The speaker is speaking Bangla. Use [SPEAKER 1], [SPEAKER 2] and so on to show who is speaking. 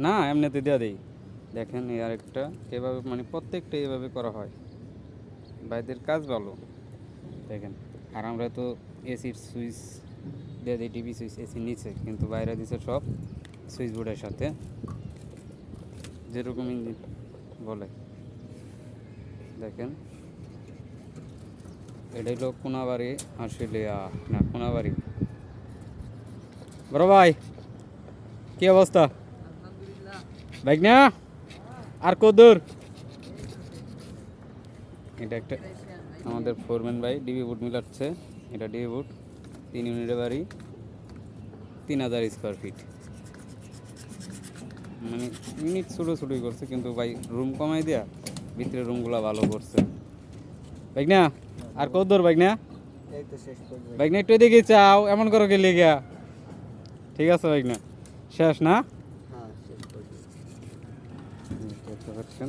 [SPEAKER 1] না এমনিতে দেওয়া দেই। দেখেন এই আরেকটা এভাবে মানে প্রত্যেকটা এভাবে করা হয়। ভাইদের কাজ ভালো দেখেন। আর আমরা তো এসির সুইচ দিয়ে দিই, টিভি সুইচ এসির নিচে, কিন্তু বাইরে দিছে সব সুইচ বোর্ডের সাথে, যেরকম ইঞ্জিন বলে। দেখেন এটাই হলো কোনাবাড়ি আশুলিয়া, না কোনাবাড়ি। বড় ভাই কি অবস্থা? বাইক না আর কদূর? এটা একটা আমাদের ফোরম্যান ভাই ডিবি বুট মিলাচ্ছে। এটা ডিবি বুট 3 ইউনিটের বাড়ি, 3000 স্কোয়ার ফিট। মানে ইউনিট ছোটো ছোটোই করছে, কিন্তু ভাই রুম কমাই দেয়া ভিতরে রুমগুলো ভালো করছে। বাইক না আর কদূর? বাইক না বাইক না একটু এদিকে চাও, এমন করো গেলে গিয়া। ঠিক আছে বাইক না, শেষ না? দেখতে পাচ্ছেন